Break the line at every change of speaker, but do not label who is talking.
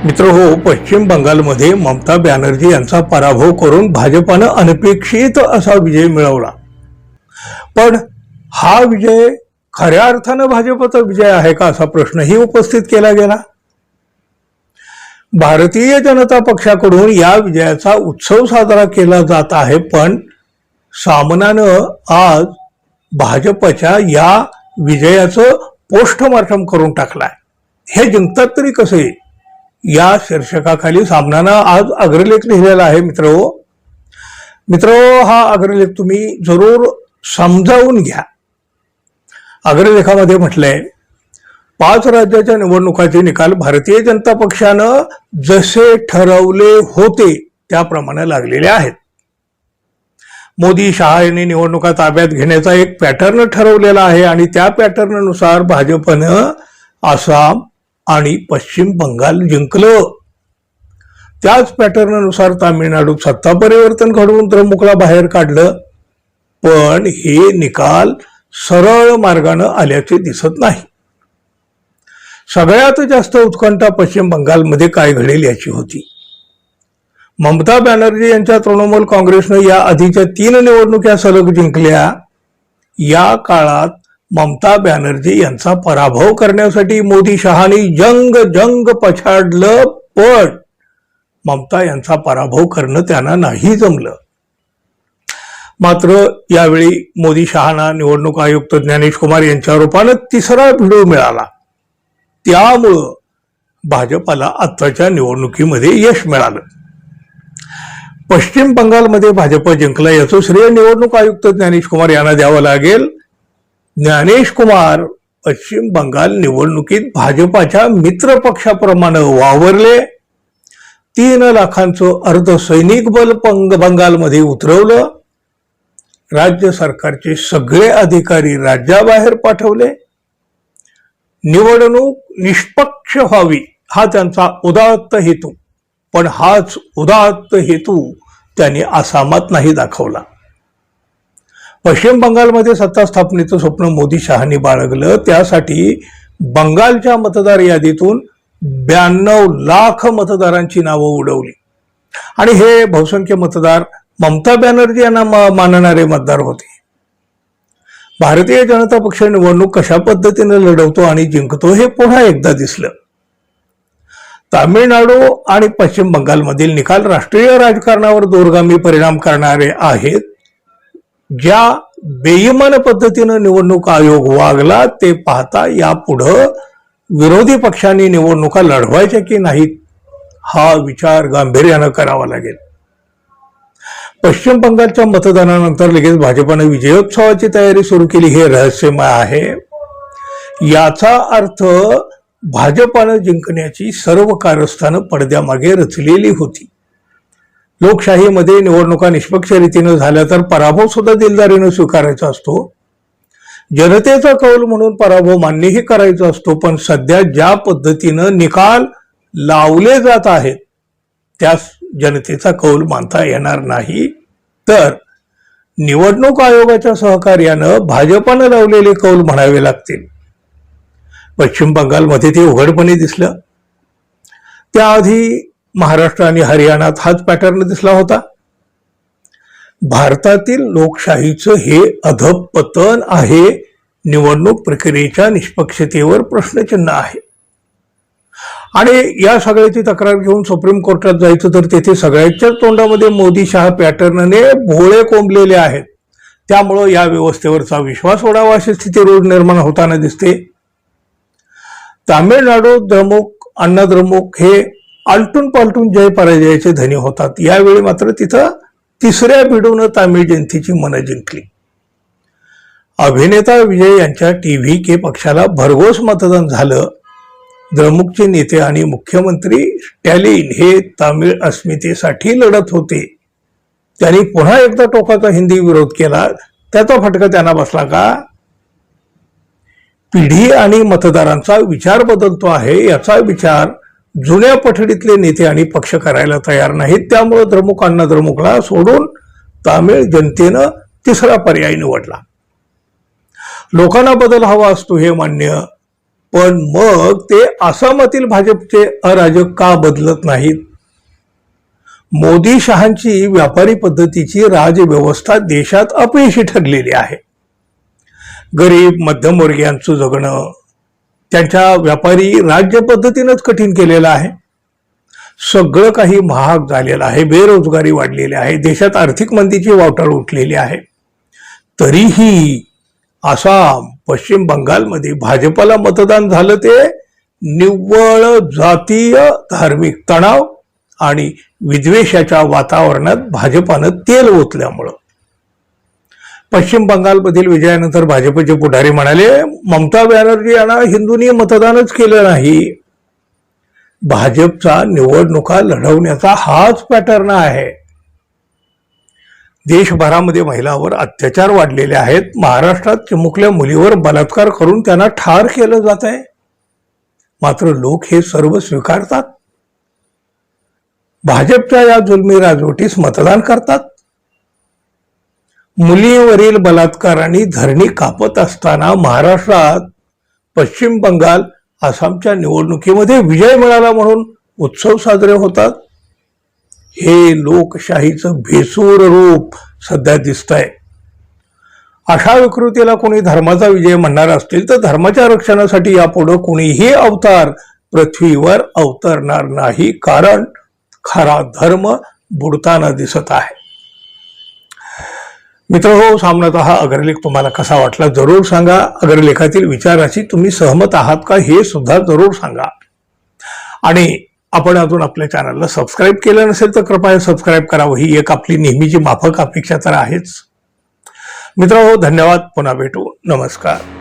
मित्रहो, पश्चिम बंगालमध्ये ममता बॅनर्जी यांचा पराभव करून भाजपानं अनपेक्षित असा विजय मिळवला. पण हा विजय खऱ्या अर्थानं भाजपचा विजय आहे का असा प्रश्नही उपस्थित केला गेला. भारतीय जनता पक्षाकडून या विजयाचा उत्सव साजरा केला जात आहे, पण सामनानं आज भाजपच्या या विजयाचं पोस्टमार्टम करून टाकलाय. हे जिंकतात तरी कसे या शीर्षकाखाली सामनानं आज अग्रलेख लिहिलेला आहे. मित्रो, हा अग्रलेख तुम्ही जरूर समजावून घ्या. अग्रलेखामध्ये म्हटलंय, 5 राज्याच्या निवडणुकाचे निकाल भारतीय जनता पक्षानं जसे ठरवले होते त्याप्रमाणे लागलेले आहेत. मोदी शहा यांनी निवडणुका ताब्यात घेण्याचा एक पॅटर्न ठरवलेला आहे आणि त्या पॅटर्ननुसार भाजपनं आसाम आणि पश्चिम बंगाल जिंकलं. त्याच पॅटर्ननुसार तामिळनाडूत सत्ता परिवर्तन घडवून द्रमुकला बाहेर काढलं. पण हे निकाल सरळ मार्गानं आल्याचे दिसत नाही. सगळ्यात जास्त उत्कंठा पश्चिम बंगालमध्ये काय घडेल याची होती. ममता बॅनर्जी यांच्या तृणमूल काँग्रेसनं या आधीच्या 3 निवडणुका सलग जिंकल्या. या काळात ममता बॅनर्जी यांचा पराभव करण्यासाठी मोदी शहानी जंग पछाडलं, पण ममता यांचा पराभव करणं त्यांना नाही जमलं. मात्र यावेळी मोदी शहाना निवडणूक आयुक्त ज्ञानेश कुमार यांच्या रूपानं 3रा भिडू मिळाला. त्यामुळं भाजपाला आत्ताच्या निवडणुकीमध्ये यश मिळालं. पश्चिम बंगालमध्ये भाजप जिंकला याचं श्रेय निवडणूक आयुक्त ज्ञानेश कुमार यांना द्यावं लागेल. ज्ञानेश कुमार पश्चिम बंगाल निवडणुकीत भाजपाच्या मित्र पक्षाप्रमाणे वावरले. 3 लाखांचं अर्धसैनिक बल बंगालमध्ये उतरवलं. राज्य सरकारचे सगळे अधिकारी राज्याबाहेर पाठवले. निवडणूक निष्पक्ष व्हावी हा त्यांचा उदात्त हेतू, पण हाच उदात्त हेतू त्यांनी आसामात नाही दाखवला. पश्चिम बंगालमध्ये सत्ता स्थापनेचं स्वप्न मोदी शहानी बाळगलं. त्यासाठी बंगालच्या मतदार यादीतून 92 लाख मतदारांची नावं उडवली आणि हे बहुसंख्य मतदार ममता बॅनर्जी यांना मानणारे मतदार होते. भारतीय जनता पक्ष निवडणूक कशा पद्धतीने लढवतो आणि जिंकतो हे पुन्हा एकदा दिसलं. तामिळनाडू आणि पश्चिम बंगालमधील निकाल राष्ट्रीय राजकारणावर दूरगामी परिणाम करणारे आहेत. ज्या बेईमान पद्धतीनं निवडणूक आयोग वागला ते पाहता यापुढं विरोधी पक्षांनी निवडणुका लढवायच्या की नाहीत हा विचार गांभीर्यानं करावा लागेल. पश्चिम बंगालच्या मतदानानंतर लगेच भाजपाने विजयोत्सवाची तयारी सुरू केली हे रहस्यमय आहे. याचा अर्थ भाजपानं जिंकण्याची सर्व कारस्थानं पडद्यामागे रचलेली होती. लोकशाहीमध्ये निवडणुका निष्पक्ष रीतीनं झाल्या तर पराभव सुद्धा दिलदारीनं स्वीकारायचा असतो. जनतेचा कौल म्हणून पराभव मान्यही करायचा असतो. पण सध्या ज्या पद्धतीनं निकाल लावले जात आहेत त्यास जनतेचा कौल मानता येणार नाही. तर निवडणूक आयोगाच्या सहकार्यानं भाजपानं लावलेले कौल म्हणावे लागतील. पश्चिम बंगालमध्ये ते उघडपणे दिसलं. त्याआधी महाराष्ट्र आणि हरियाणात हाच पॅटर्न दिसला होता. भारतातील लोकशाहीचं हे अधःपतन आहे. निवडणूक प्रक्रियेच्या निष्पक्षतेवर प्रश्नचिन्ह आहे. आणि या सगळ्याची तक्रार घेऊन सुप्रीम कोर्टात जायचं तर तेथे सगळ्यांच्याच तोंडामध्ये मोदी शहा पॅटर्नने भोळे कोंबलेले आहेत. त्यामुळं या व्यवस्थेवरचा विश्वास उडावा अशी स्थिती रोज निर्माण होताना दिसते. तामिळनाडू द्रमुक अण्णा द्रमुक हे आलटून पालटून जय पराजयाचे धनी होतात. यावेळी मात्र तिथं 3ऱ्या भिडून तामिळ जनतेची मनं जिंकली. अभिनेता विजय यांच्या TVK पक्षाला भरघोस मतदान झालं. द्रमुकचे नेते आणि मुख्यमंत्री स्टॅलिन हे तामिळ अस्मितेसाठी लढत होते. त्यांनी पुन्हा एकदा टोकाचा हिंदी विरोध केला. त्याचा फटका त्यांना बसला का? पिढी आणि मतदारांचा विचार बदलतो आहे याचा विचार जुन्या पठडीतले नेते आणि पक्ष करायला तयार नाहीत. त्यामुळे द्रमुक अण्णा द्रमुकला सोडून तामिळ जनतेनं 3रा पर्याय निवडला. लोकांना बदल हवा असतो हे मान्य, पण मग ते आसामातील भाजपचे अराजक का बदलत नाहीत? मोदी शहांची व्यापारी पद्धतीची राजव्यवस्था देशात अपयशी ठरलेली आहे. गरीब मध्यमवर्गीयांचं जगणं त्यांच्या व्यापारी राज्य पद्धतीनंच कठीण केलेलं आहे. सगळं काही महाग झालेलं आहे, बेरोजगारी वाढलेली आहे, देशात आर्थिक मंदीची वावटळ उठलेली आहे. तरीही आसाम, पश्चिम बंगालमध्ये भाजपला मतदान झालं ते निव्वळ जातीय धार्मिक तणाव आणि विद्वेषाच्या वातावरणात भाजपानं तेल ओतल्यामुळं. पश्चिम बंगालमधील विजयानंतर भाजपचे पुढारी म्हणाले, ममता बॅनर्जी यांना हिंदूंनी मतदानच केलं नाही. भाजपचा निवडणुका लढवण्याचा हाच पॅटर्न आहे. देशभरामध्ये महिलांवर अत्याचार वाढलेले आहेत. महाराष्ट्रात चिमुकल्या मुलीवर बलात्कार करून त्यांना ठार केलं जात आहे. मात्र लोक हे सर्व स्वीकारतात. भाजपच्या या जुलमी राजवटीस मतदान करतात. मुलीवरील बलात्काराने धरणी कापत असताना महाराष्ट्रात, पश्चिम बंगाल, आसामच्या निवडणुकीमध्ये विजय मिळाला म्हणून उत्सव साजरे होतात. हे लोकशाहीचं भेसूर रूप सध्या दिसतंय. अशा विकृतीला कोणी धर्माचा विजय म्हणणार असतील तर धर्माच्या रक्षणासाठी यापुढे कोणीही अवतार पृथ्वीवर अवतरणार नाही, कारण खरा धर्म बुडताना दिसत आहे. मित्रहो, सामनाचा हा अग्रलेख तुम्हाला कसा वाटला जरूर सांगा. अग्रलेखातील विचाराशी तुम्ही सहमत आहात का हे सुद्धा जरूर सांगा. आणि आपण अजून आपल्या चॅनलला सबस्क्राईब केलं नसेल तर कृपया सबस्क्राईब करावं. ही एक आपली नेहमीची माफक अपेक्षा तर आहेच. मित्रहो, धन्यवाद. पुन्हा भेटू. नमस्कार.